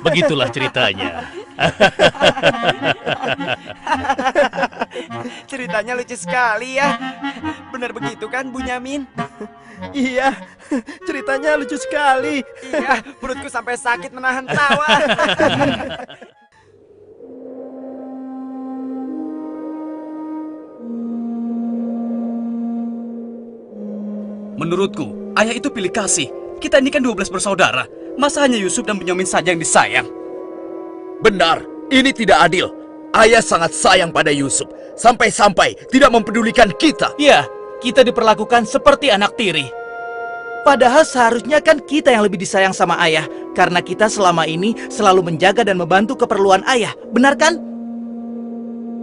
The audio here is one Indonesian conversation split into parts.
Begitulah ceritanya. Ceritanya lucu sekali ya. Benar begitu kan, Bunyamin? Iya, ceritanya lucu sekali. Iya, perutku sampai sakit menahan tawa. Menurutku, ayah itu pilih kasih. Kita ini kan 12 bersaudara. Masa hanya Yusuf dan Bunyamin saja yang disayang? Benar, ini tidak adil. Ayah sangat sayang pada Yusuf. Sampai-sampai tidak mempedulikan kita. Ya, kita diperlakukan seperti anak tiri. Padahal seharusnya kan kita yang lebih disayang sama ayah. Karena kita selama ini selalu menjaga dan membantu keperluan ayah. Benar kan?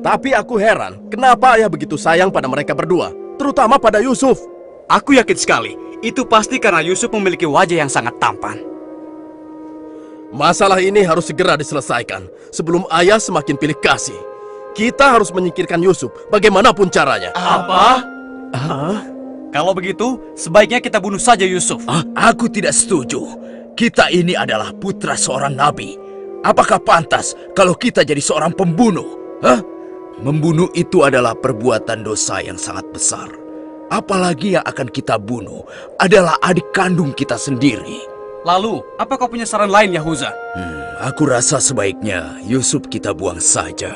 Tapi aku heran, kenapa ayah begitu sayang pada mereka berdua, terutama pada Yusuf. Aku yakin sekali, itu pasti karena Yusuf memiliki wajah yang sangat tampan. Masalah ini harus segera diselesaikan sebelum ayah semakin pilih kasih. Kita harus menyingkirkan Yusuf bagaimanapun caranya. Apa? Kalau begitu, sebaiknya kita bunuh saja Yusuf. Aku tidak setuju. Kita ini adalah putra seorang nabi. Apakah pantas kalau kita jadi seorang pembunuh? Membunuh itu adalah perbuatan dosa yang sangat besar. Apalagi yang akan kita bunuh adalah adik kandung kita sendiri. Lalu, apa kau punya saran lain, Yahuza? Aku rasa sebaiknya Yusuf kita buang saja.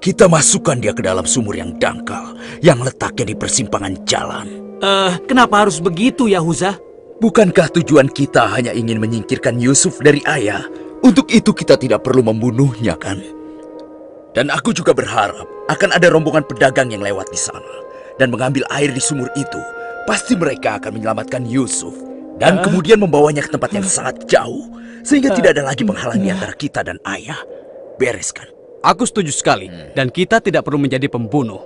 Kita masukkan dia ke dalam sumur yang dangkal, yang letaknya di persimpangan jalan. Kenapa harus begitu, Yahuza? Bukankah tujuan kita hanya ingin menyingkirkan Yusuf dari ayah? Untuk itu kita tidak perlu membunuhnya, kan? Dan aku juga berharap akan ada rombongan pedagang yang lewat di sana dan mengambil air di sumur itu. Pasti mereka akan menyelamatkan Yusuf dan kemudian membawanya ke tempat yang sangat jauh, sehingga tidak ada lagi penghalang di antara kita dan ayah. Beres kan? Aku setuju sekali, dan kita tidak perlu menjadi pembunuh.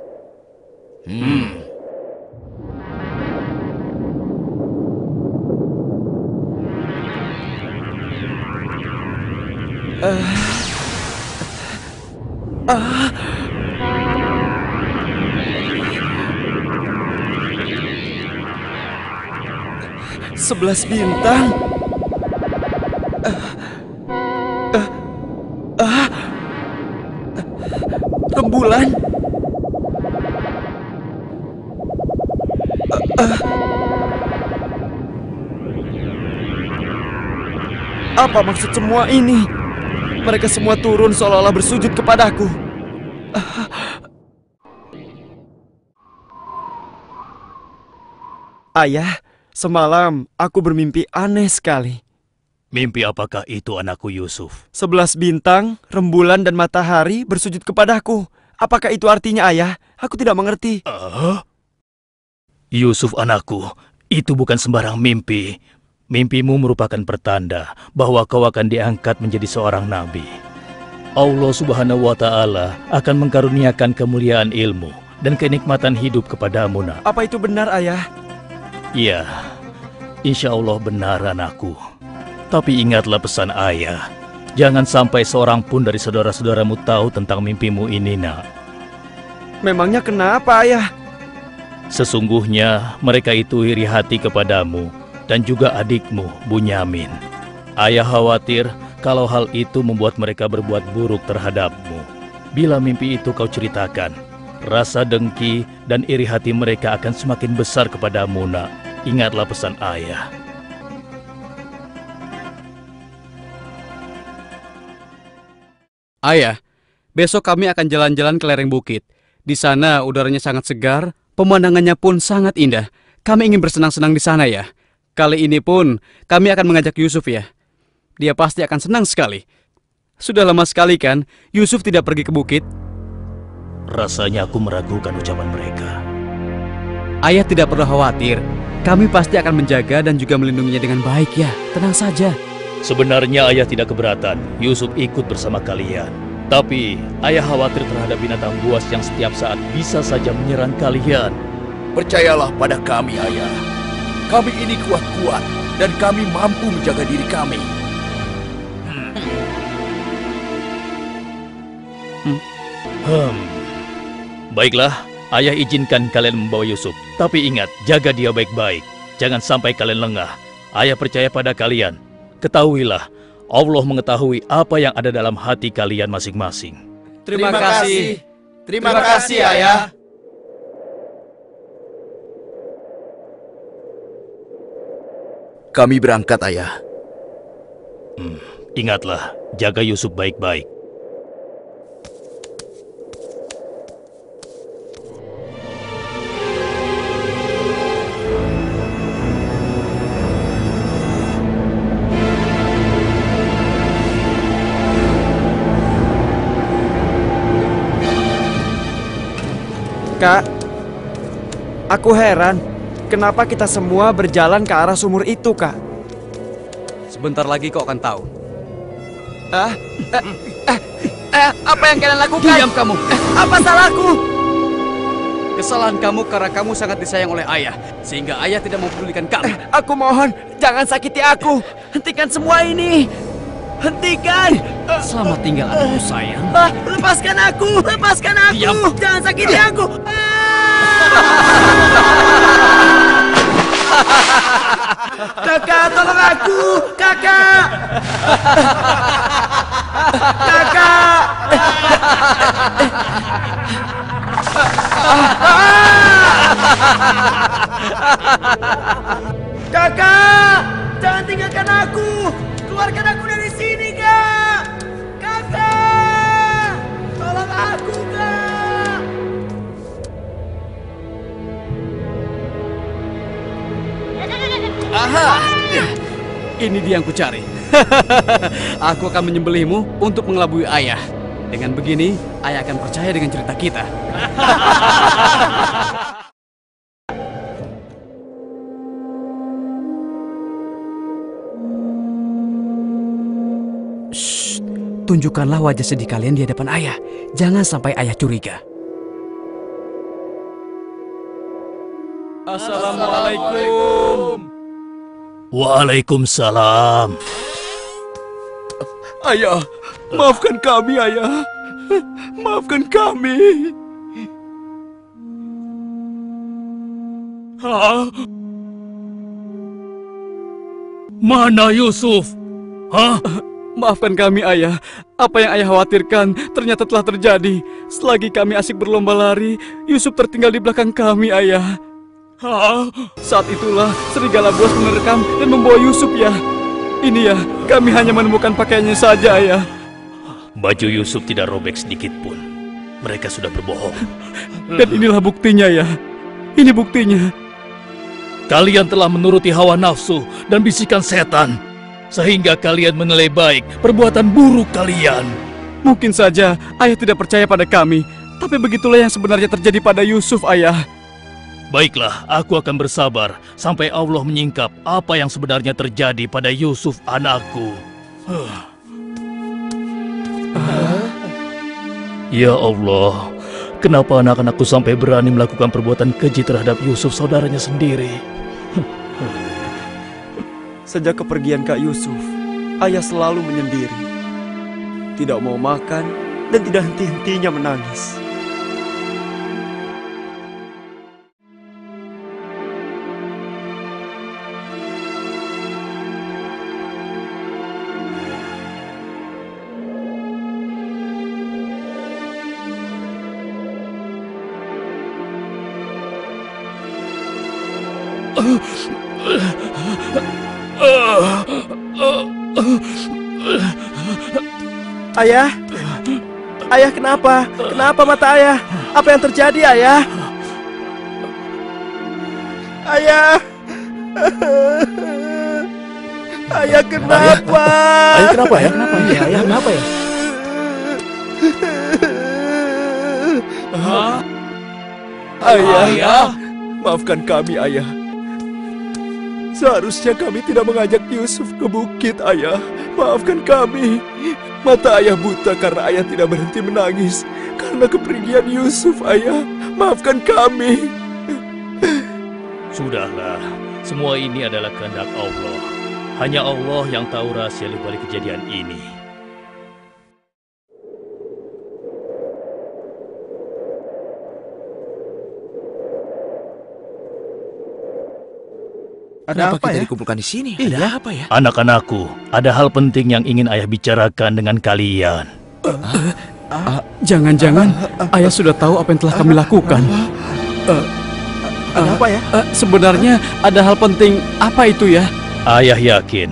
Sebelas bintang. Rembulan. Apa maksud semua ini? Mereka semua turun seolah-olah bersujud kepadaku. Ayah, semalam aku bermimpi aneh sekali. Mimpi apakah itu, anakku Yusuf? 11 bintang, rembulan dan matahari bersujud kepadaku. Apakah itu artinya, ayah? Aku tidak mengerti. Yusuf anakku, itu bukan sembarang mimpi. Mimpimu merupakan pertanda bahwa kau akan diangkat menjadi seorang nabi. Allah Subhanahu wa Ta'ala akan mengkaruniakan kemuliaan ilmu dan kenikmatan hidup kepadamu, nak. Apa itu benar, ayah? Iya, insya Allah benar, anakku. Tapi ingatlah pesan ayah. Jangan sampai seorang pun dari saudara-saudaramu tahu tentang mimpimu ini, nak. Memangnya kenapa, ayah? Sesungguhnya mereka itu iri hati kepadamu dan juga adikmu, Bunyamin. Ayah khawatir kalau hal itu membuat mereka berbuat buruk terhadapmu. Bila mimpi itu kau ceritakan, rasa dengki dan iri hati mereka akan semakin besar kepadamu, nak. Ingatlah pesan ayah. Ayah, besok kami akan jalan-jalan ke lereng bukit. Di sana udaranya sangat segar, pemandangannya pun sangat indah. Kami ingin bersenang-senang di sana, ya. Kali ini pun kami akan mengajak Yusuf, ya. Dia pasti akan senang sekali. Sudah lama sekali kan Yusuf tidak pergi ke bukit? Rasanya aku meragukan ucapan mereka. Ayah tidak perlu khawatir. Kami pasti akan menjaga dan juga melindunginya dengan baik, ya. Tenang saja. Sebenarnya ayah tidak keberatan Yusuf ikut bersama kalian. Tapi ayah khawatir terhadap binatang buas yang setiap saat bisa saja menyerang kalian. Percayalah pada kami, ayah. Kami ini kuat-kuat dan kami mampu menjaga diri kami. Baiklah, ayah izinkan kalian membawa Yusuf. Tapi ingat, jaga dia baik-baik. Jangan sampai kalian lengah. Ayah percaya pada kalian. Ketahuilah, Allah mengetahui apa yang ada dalam hati kalian masing-masing. Terima kasih. Terima kasih, Ayah. Kami berangkat, Ayah. Ingatlah, jaga Yusuf baik-baik. Kak, aku heran, kenapa kita semua berjalan ke arah sumur itu, Kak? Sebentar lagi kau akan tahu. Apa yang kalian lakukan? Diam kamu. Apa salahku? Kesalahan kamu karena kamu sangat disayang oleh ayah, sehingga ayah tidak mempedulikan kamu. Aku mohon, jangan sakiti aku. Hentikan semua ini. Hentikan. Selamat tinggal anakku sayang. Lepaskan aku. Lepaskan aku. Diam. Jangan sakiti aku. Kakak, tolong aku. Kakak. Kakak. Kakak, jangan tinggalkan aku. Keluarkan aku dari sini, Kak. Kakak, tolong aku, Kak. Aha! Ini dia yang kucari. Aku akan menyembelihmu untuk mengelabui ayah. Dengan begini, ayah akan percaya dengan cerita kita. Shh, tunjukkanlah wajah sedih kalian di hadapan ayah. Jangan sampai ayah curiga. Assalamualaikum. Waalaikumsalam. Ayah, maafkan kami, Ayah. Maafkan kami. Mana Yusuf? Maafkan kami, ayah. Apa yang ayah khawatirkan ternyata telah terjadi. Selagi kami asik berlomba lari, Yusuf tertinggal di belakang kami, ayah. Saat itulah serigala buas menerkam dan membawa Yusuf, ya. Ini ya, kami hanya menemukan pakaiannya saja, ayah. Baju Yusuf tidak robek sedikit pun. Mereka sudah berbohong. Dan inilah buktinya, ya. Ini buktinya. Kalian telah menuruti hawa nafsu dan bisikan setan, sehingga kalian menilai baik perbuatan buruk kalian. Mungkin saja ayah tidak percaya pada kami, tapi begitulah yang sebenarnya terjadi pada Yusuf, ayah. Baiklah, aku akan bersabar sampai Allah menyingkap apa yang sebenarnya terjadi pada Yusuf anakku. Ya Allah, kenapa anak-anakku sampai berani melakukan perbuatan keji terhadap Yusuf saudaranya sendiri? Sejak kepergian Kak Yusuf, ayah selalu menyendiri. Tidak mau makan dan tidak henti-hentinya menangis. Ayah? Ayah kenapa? Kenapa mata ayah? Apa yang terjadi, ayah? Ayah! Ayah kenapa? Ayah kenapa ya? Ayah kenapa ya? Ayah, maafkan kami, ayah. Seharusnya kami tidak mengajak Yusuf ke bukit, ayah. Maafkan kami. Mata ayah buta karena ayah tidak berhenti menangis karena kepergian Yusuf, ayah. Maafkan kami. Sudahlah, semua ini adalah kehendak Allah. Hanya Allah yang tahu rahasia di balik kejadian ini. Ada apa kita ya? dikumpulkan di sini? Iya. Ada apa ya? Anak-anakku, ada hal penting yang ingin ayah bicarakan dengan kalian. Jangan-jangan ayah sudah tahu apa yang telah kami lakukan. Ada apa ya? Sebenarnya ada hal penting apa itu ya? Ayah yakin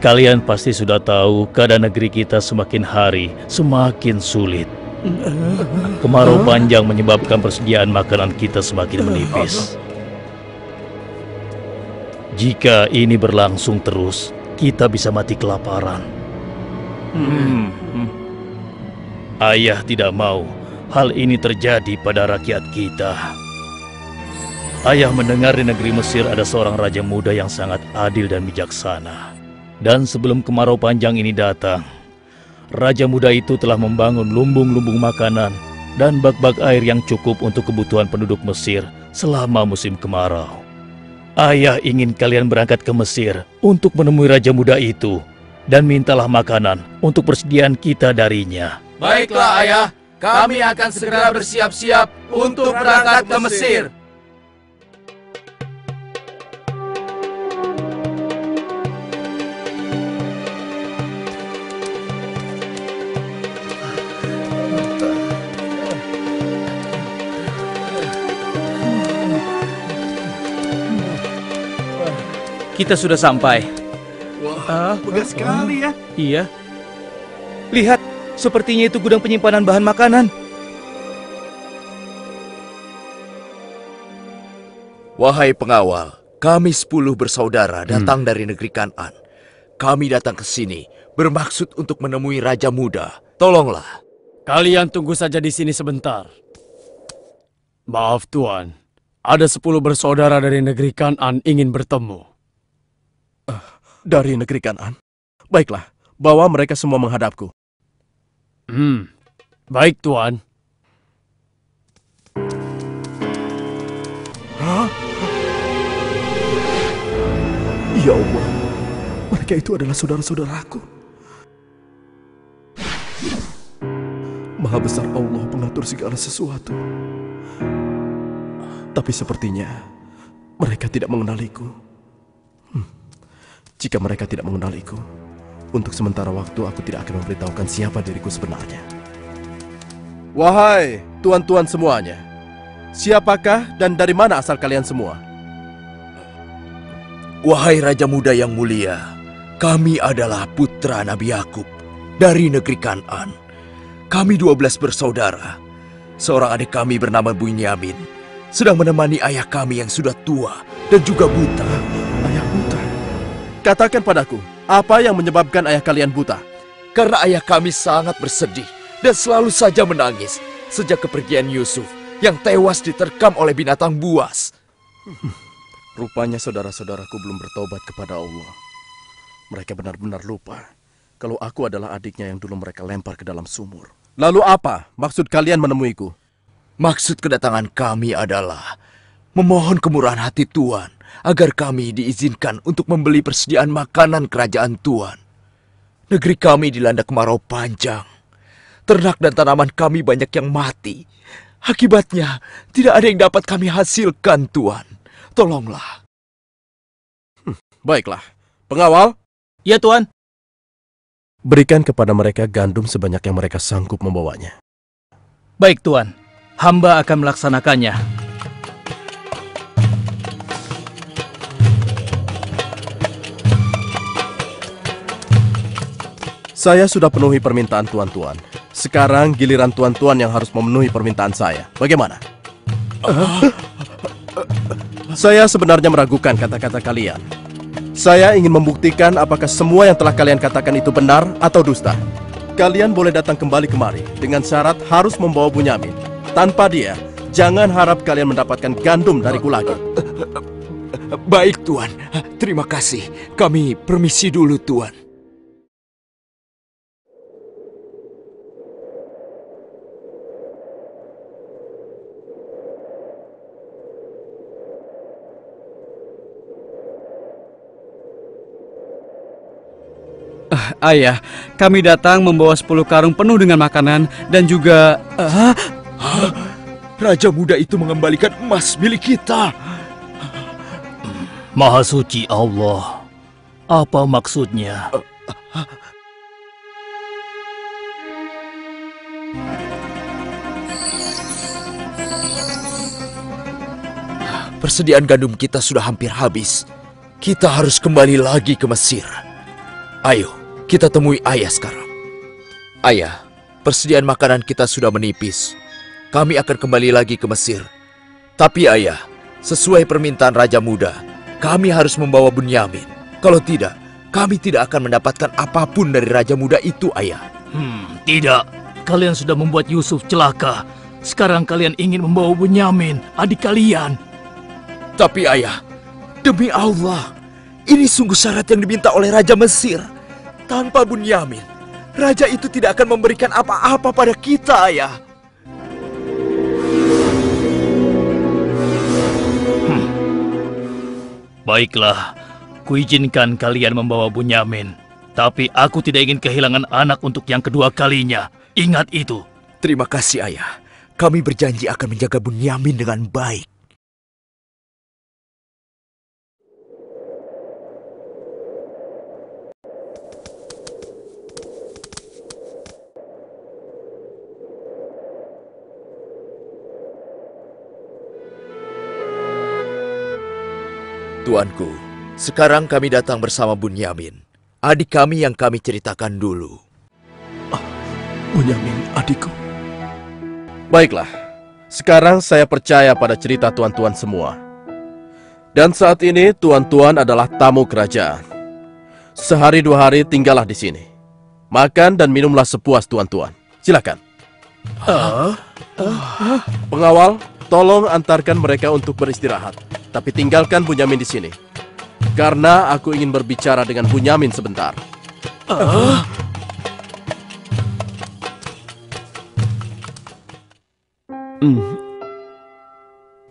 kalian pasti sudah tahu keadaan negeri kita semakin hari semakin sulit. Kemarau panjang menyebabkan persediaan makanan kita semakin menipis. Jika ini berlangsung terus, kita bisa mati kelaparan. Ayah tidak mau hal ini terjadi pada rakyat kita. Ayah mendengar di negeri Mesir ada seorang raja muda yang sangat adil dan bijaksana. Dan sebelum kemarau panjang ini datang, raja muda itu telah membangun lumbung-lumbung makanan dan bak-bak air yang cukup untuk kebutuhan penduduk Mesir selama musim kemarau. Ayah ingin kalian berangkat ke Mesir untuk menemui raja muda itu dan mintalah makanan untuk persediaan kita darinya. Baiklah ayah, kami akan segera bersiap-siap untuk berangkat ke Mesir. Kita sudah sampai. Wah, megah sekali ya. Iya. Lihat, sepertinya itu gudang penyimpanan bahan makanan. Wahai pengawal, kami 10 bersaudara datang dari negeri Kan'an. Kami datang ke sini bermaksud untuk menemui Raja Muda. Tolonglah. Kalian tunggu saja di sini sebentar. Maaf Tuan, ada 10 bersaudara dari negeri Kan'an ingin bertemu. Dari negeri Kan'an? Baiklah, bawa mereka semua menghadapku. Baik Tuan. Hah? Ya Allah, mereka itu adalah saudara-saudaraku. Maha besar Allah pengatur segala sesuatu. Tapi sepertinya mereka tidak mengenaliku. Jika mereka tidak mengenaliku, untuk sementara waktu aku tidak akan memberitahukan siapa diriku sebenarnya. Wahai tuan-tuan semuanya, siapakah dan dari mana asal kalian semua? Wahai Raja Muda yang mulia, kami adalah putra Nabi Yakub dari negeri Kan'an. Kami 12 bersaudara. Seorang adik kami bernama Bunyamin sedang menemani ayah kami yang sudah tua dan juga buta. Ayah buta? Katakan padaku, apa yang menyebabkan ayah kalian buta? Karena ayah kami sangat bersedih dan selalu saja menangis sejak kepergian Yusuf yang tewas diterkam oleh binatang buas. Rupanya saudara-saudaraku belum bertobat kepada Allah. Mereka benar-benar lupa kalau aku adalah adiknya yang dulu mereka lempar ke dalam sumur. Lalu apa maksud kalian menemuiku? Maksud kedatangan kami adalah memohon kemurahan hati Tuan agar kami diizinkan untuk membeli persediaan makanan kerajaan Tuan. Negeri kami dilanda kemarau panjang. Ternak dan tanaman kami banyak yang mati. Akibatnya, tidak ada yang dapat kami hasilkan, Tuan. Tolonglah. Baiklah, pengawal. Ya Tuan. Berikan kepada mereka gandum sebanyak yang mereka sanggup membawanya. Baik Tuan, hamba akan melaksanakannya. Saya sudah penuhi permintaan tuan-tuan. Sekarang giliran tuan-tuan yang harus memenuhi permintaan saya. Bagaimana? Saya sebenarnya meragukan kata-kata kalian. Saya ingin membuktikan apakah semua yang telah kalian katakan itu benar atau dusta. Kalian boleh datang kembali kemari dengan syarat harus membawa Bunyamin. Tanpa dia, jangan harap kalian mendapatkan gandum dariku lagi. Baik, Tuan. Terima kasih. Kami permisi dulu, Tuan. Ayah, kami datang membawa 10 karung penuh dengan makanan dan juga... Raja muda itu mengembalikan emas milik kita. Maha Suci Allah, apa maksudnya? Persediaan gandum kita sudah hampir habis. Kita harus kembali lagi ke Mesir. Ayo, kita temui ayah sekarang. Ayah, persediaan makanan kita sudah menipis. Kami akan kembali lagi ke Mesir. Tapi ayah, sesuai permintaan Raja Muda, kami harus membawa Bunyamin. Kalau tidak, kami tidak akan mendapatkan apapun dari Raja Muda itu, ayah. Tidak. Kalian sudah membuat Yusuf celaka. Sekarang kalian ingin membawa Bunyamin, adik kalian. Tapi ayah, demi Allah, ini sungguh syarat yang diminta oleh Raja Mesir. Tanpa Bunyamin, Raja itu tidak akan memberikan apa-apa pada kita, ayah. Baiklah, kuizinkan kalian membawa Bunyamin. Tapi aku tidak ingin kehilangan anak untuk yang kedua kalinya. Ingat itu. Terima kasih, ayah. Kami berjanji akan menjaga Bunyamin dengan baik. Tuanku, sekarang kami datang bersama Bunyamin, adik kami yang kami ceritakan dulu. Bunyamin, adikku. Baiklah, sekarang saya percaya pada cerita tuan-tuan semua. Dan saat ini tuan-tuan adalah tamu kerajaan. Sehari 2 hari tinggallah di sini. Makan dan minumlah sepuas tuan-tuan. Silakan. Pengawal, tolong antarkan mereka untuk beristirahat. Tapi tinggalkan Bunyamin di sini. Karena aku ingin berbicara dengan Bunyamin sebentar.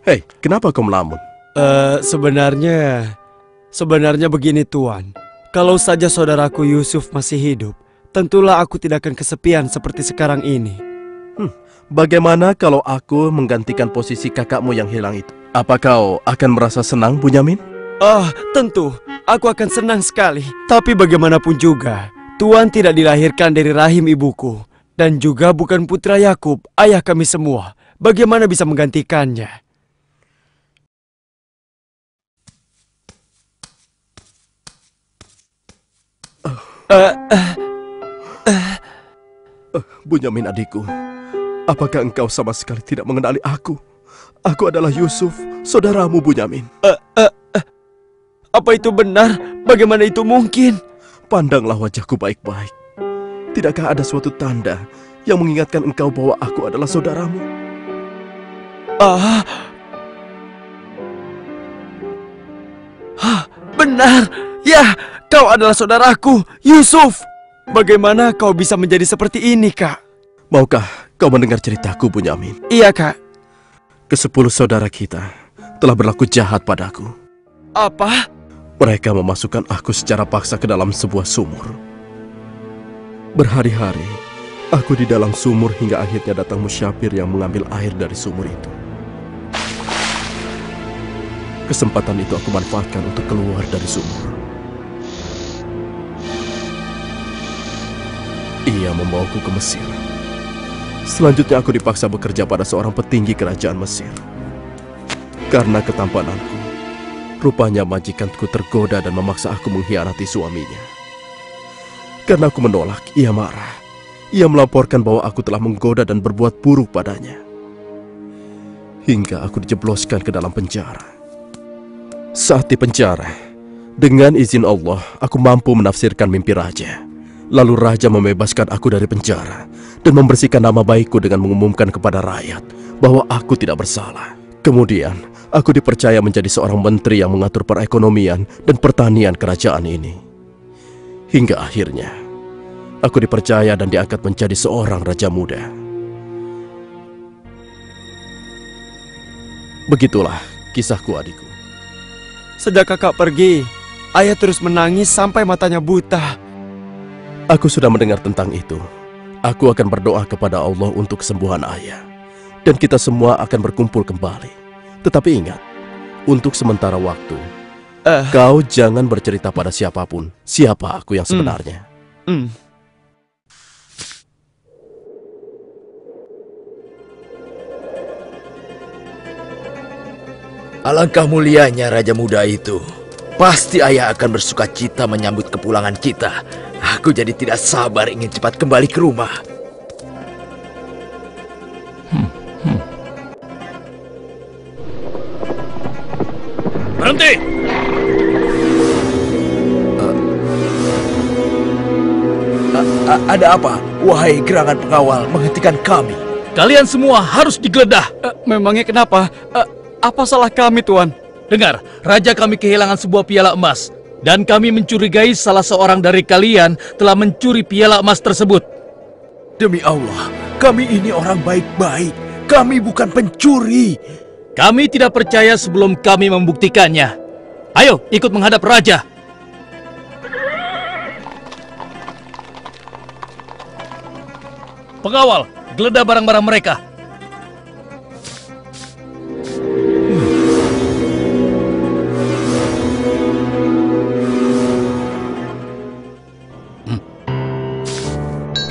Hei, kenapa kau melamun? Sebenarnya begini Tuan. Kalau saja saudaraku Yusuf masih hidup, tentulah aku tidak akan kesepian seperti sekarang ini. Bagaimana kalau aku menggantikan posisi kakakmu yang hilang itu? Apa kau akan merasa senang, Bunyamin? Tentu. Aku akan senang sekali. Tapi bagaimanapun juga, Tuan tidak dilahirkan dari rahim ibuku. Dan juga bukan putra Yakub, ayah kami semua. Bagaimana bisa menggantikannya? Bunyamin adikku, apakah engkau sama sekali tidak mengenali aku? Aku adalah Yusuf, saudaramu Bunyamin. Apa itu benar? Bagaimana itu mungkin? Pandanglah wajahku baik-baik. Tidakkah ada suatu tanda yang mengingatkan engkau bahwa aku adalah saudaramu? Benar. Ya, kau adalah saudaraku, Yusuf. Bagaimana kau bisa menjadi seperti ini, Kak? Maukah kau mendengar ceritaku, Bunyamin? Iya, Kak. Ke-10 saudara kita telah berlaku jahat padaku. Apa? Mereka memasukkan aku secara paksa ke dalam sebuah sumur. Berhari-hari, aku di dalam sumur hingga akhirnya datang musyafir yang mengambil air dari sumur itu. Kesempatan itu aku manfaatkan untuk keluar dari sumur. Ia membawaku ke Mesir. Selanjutnya aku dipaksa bekerja pada seorang petinggi kerajaan Mesir. Karena ketampananku, rupanya majikanku tergoda dan memaksa aku mengkhianati suaminya. Karena aku menolak, ia marah. Ia melaporkan bahwa aku telah menggoda dan berbuat buruk padanya. Hingga aku dijebloskan ke dalam penjara. Saat di penjara, dengan izin Allah, aku mampu menafsirkan mimpi raja. Lalu raja membebaskan aku dari penjara dan membersihkan nama baikku dengan mengumumkan kepada rakyat bahwa aku tidak bersalah. Kemudian, aku dipercaya menjadi seorang menteri yang mengatur perekonomian dan pertanian kerajaan ini. Hingga akhirnya, aku dipercaya dan diangkat menjadi seorang raja muda. Begitulah kisahku, adikku. Sejak kakak pergi, ayah terus menangis sampai matanya buta. Aku sudah mendengar tentang itu. Aku akan berdoa kepada Allah untuk kesembuhan ayah. Dan kita semua akan berkumpul kembali. Tetapi ingat, untuk sementara waktu, Kau jangan bercerita pada siapapun siapa aku yang sebenarnya. Alangkah mulianya Raja Muda itu. Pasti ayah akan bersuka cita menyambut kepulangan kita. Aku jadi tidak sabar ingin cepat kembali ke rumah. Berhenti! Ada apa? Wahai gerangan pengawal, menghentikan kami. Kalian semua harus digeledah. Memangnya kenapa? Apa salah kami, Tuan? Dengar, raja kami kehilangan sebuah piala emas. Dan kami mencurigai salah seorang dari kalian telah mencuri piala emas tersebut. Demi Allah, kami ini orang baik-baik. Kami bukan pencuri. Kami tidak percaya sebelum kami membuktikannya. Ayo, ikut menghadap raja. Pengawal, geledah barang-barang mereka.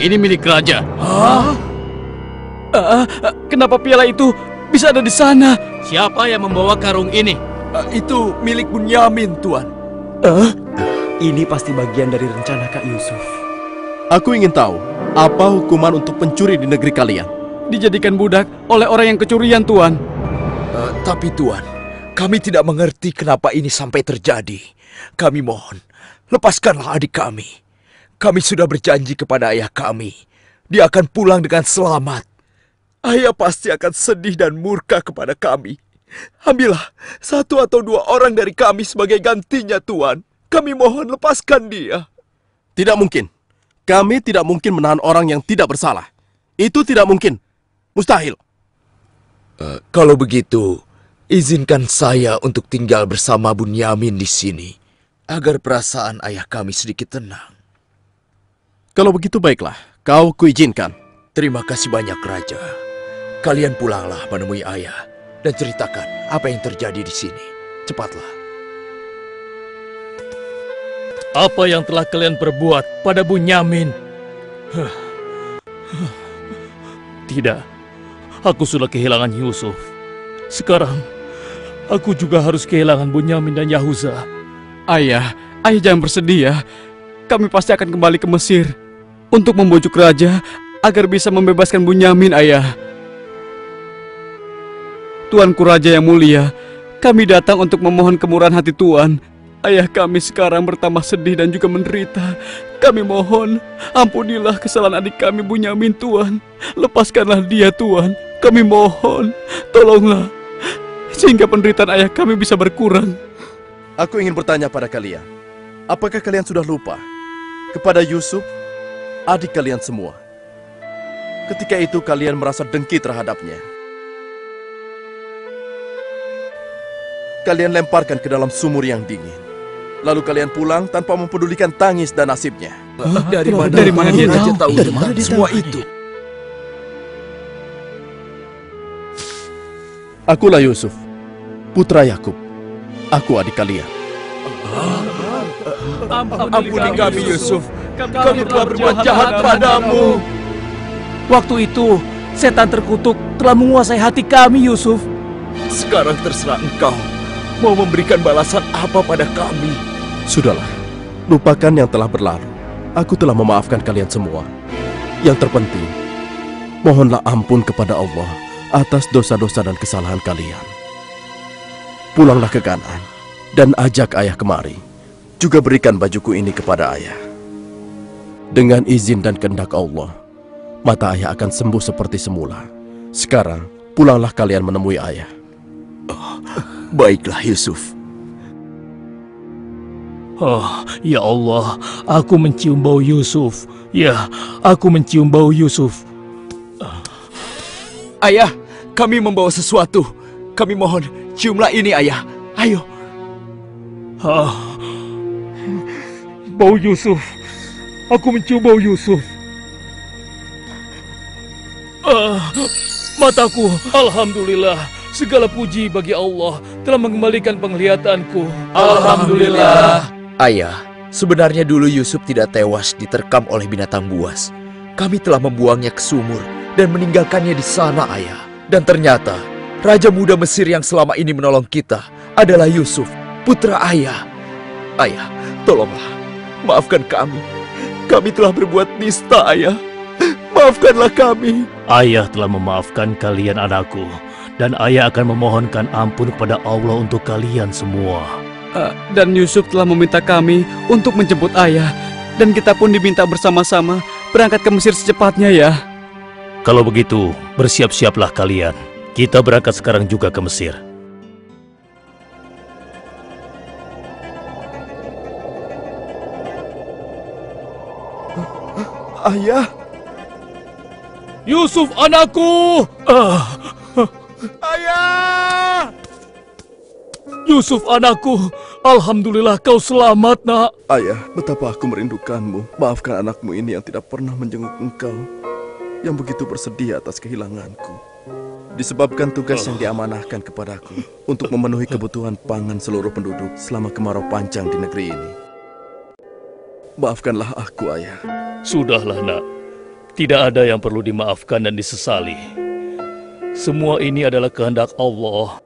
Ini milik raja. Kenapa piala itu bisa ada di sana? Siapa yang membawa karung ini? Itu milik Bunyamin, Tuan. Ini pasti bagian dari rencana Kak Yusuf. Aku ingin tahu apa hukuman untuk pencuri di negeri kalian. Dijadikan budak oleh orang yang kecurian, Tuan. Tapi Tuan, kami tidak mengerti kenapa ini sampai terjadi. Kami mohon, lepaskanlah adik kami. Kami sudah berjanji kepada ayah kami. Dia akan pulang dengan selamat. Ayah pasti akan sedih dan murka kepada kami. Ambillah 1 atau 2 orang dari kami sebagai gantinya, Tuan. Kami mohon lepaskan dia. Tidak mungkin. Kami tidak mungkin menahan orang yang tidak bersalah. Itu tidak mungkin. Mustahil. Kalau begitu, izinkan saya untuk tinggal bersama Bunyamin di sini, agar perasaan ayah kami sedikit tenang. Kalau begitu baiklah, kau kuizinkan. Terima kasih banyak, Raja. Kalian pulanglah menemui ayah dan ceritakan apa yang terjadi di sini. Cepatlah. Apa yang telah kalian perbuat pada Bunyamin? Tidak, aku sudah kehilangan Yusuf. Sekarang, aku juga harus kehilangan Bunyamin dan Yahuza. Ayah jangan bersedih ya. Kami pasti akan kembali ke Mesir untuk membujuk raja agar bisa membebaskan Bunyamin, ayah. Tuanku Raja yang mulia, kami datang untuk memohon kemurahan hati Tuan. Ayah kami sekarang bertambah sedih dan juga menderita. Kami mohon, ampunilah kesalahan adik kami Bunyamin, Tuan. Lepaskanlah dia, Tuan. Kami mohon, tolonglah, sehingga penderitaan ayah kami bisa berkurang. Aku ingin bertanya pada kalian. Apakah kalian sudah lupa kepada Yusuf, adik kalian semua? Ketika itu kalian merasa dengki terhadapnya. Kalian lemparkan ke dalam sumur yang dingin. Lalu kalian pulang tanpa mempedulikan tangis dan nasibnya. Dari mana dia tahu tentang semua itu? Akulah Yusuf, putra Yakub. Aku adik kalian. Ampuni kami, Yusuf. Kami telah berbuat jahat padamu. Waktu itu, setan terkutuk telah menguasai hati kami, Yusuf. Sekarang terserah engkau mau memberikan balasan apa pada kami. Sudahlah, lupakan yang telah berlalu. Aku telah memaafkan kalian semua. Yang terpenting, mohonlah ampun kepada Allah atas dosa-dosa dan kesalahan kalian. Pulanglah ke Kanaan dan ajak ayah kemari. Juga berikan bajuku ini kepada ayah. Dengan izin dan kehendak Allah, mata ayah akan sembuh seperti semula. Sekarang, pulanglah kalian menemui ayah. Baiklah, Yusuf. Oh, ya Allah, aku mencium bau Yusuf. Ya, aku mencium bau Yusuf. Ayah, kami membawa sesuatu. Kami mohon, ciumlah ini, ayah. Ayo. Bau Yusuf. Aku mencium bau Yusuf. Mataku, alhamdulillah. Segala puji bagi Allah telah mengembalikan penglihatanku. Alhamdulillah. Ayah, sebenarnya dulu Yusuf tidak tewas diterkam oleh binatang buas. Kami telah membuangnya ke sumur dan meninggalkannya di sana, Ayah. Dan ternyata, Raja Muda Mesir yang selama ini menolong kita adalah Yusuf, putra Ayah. Ayah, tolonglah, maafkan kami. Kami telah berbuat nista, Ayah. Maafkanlah kami. Ayah telah memaafkan kalian anakku, dan ayah akan memohonkan ampun kepada Allah untuk kalian semua. Dan Yusuf telah meminta kami untuk menjemput ayah. Dan kita pun diminta bersama-sama berangkat ke Mesir secepatnya ya. Kalau begitu, bersiap-siaplah kalian. Kita berangkat sekarang juga ke Mesir. Ayah, Yusuf anakku! ayah! Yusuf anakku, alhamdulillah kau selamat nak. Ayah, betapa aku merindukanmu. Maafkan anakmu ini yang tidak pernah menjenguk engkau, yang begitu bersedih atas kehilanganku. Disebabkan tugas yang diamanahkan kepadaku untuk memenuhi kebutuhan pangan seluruh penduduk selama kemarau panjang di negeri ini. Maafkanlah aku, Ayah. Sudahlah nak, tidak ada yang perlu dimaafkan dan disesali. Semua ini adalah kehendak Allah.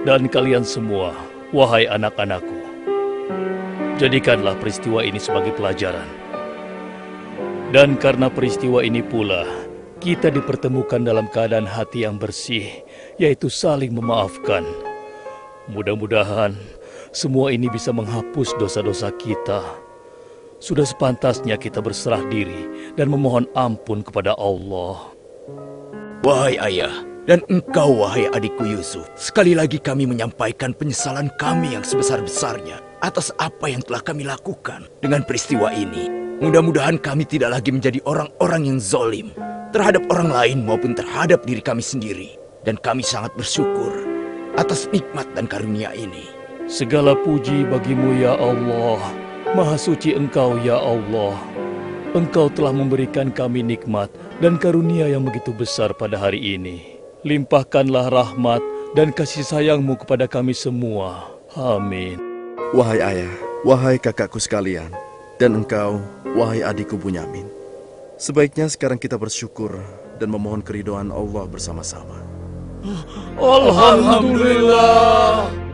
Dan kalian semua, wahai anak-anakku, jadikanlah peristiwa ini sebagai pelajaran. Dan karena peristiwa ini pula, kita dipertemukan dalam keadaan hati yang bersih, yaitu saling memaafkan. Mudah-mudahan semua ini bisa menghapus dosa-dosa kita. Sudah sepantasnya kita berserah diri dan memohon ampun kepada Allah. Wahai ayah, dan engkau wahai adikku Yusuf, sekali lagi kami menyampaikan penyesalan kami yang sebesar-besarnya atas apa yang telah kami lakukan dengan peristiwa ini. Mudah-mudahan kami tidak lagi menjadi orang-orang yang zalim terhadap orang lain maupun terhadap diri kami sendiri. Dan kami sangat bersyukur atas nikmat dan karunia ini. Segala puji bagimu ya Allah. Maha suci Engkau ya Allah. Engkau telah memberikan kami nikmat dan karunia yang begitu besar pada hari ini. Limpahkanlah rahmat dan kasih sayang-Mu kepada kami semua. Amin. Wahai ayah, wahai kakakku sekalian, dan engkau, wahai adikku Bunyamin. Sebaiknya sekarang kita bersyukur dan memohon keridhaan Allah bersama-sama. Alhamdulillah.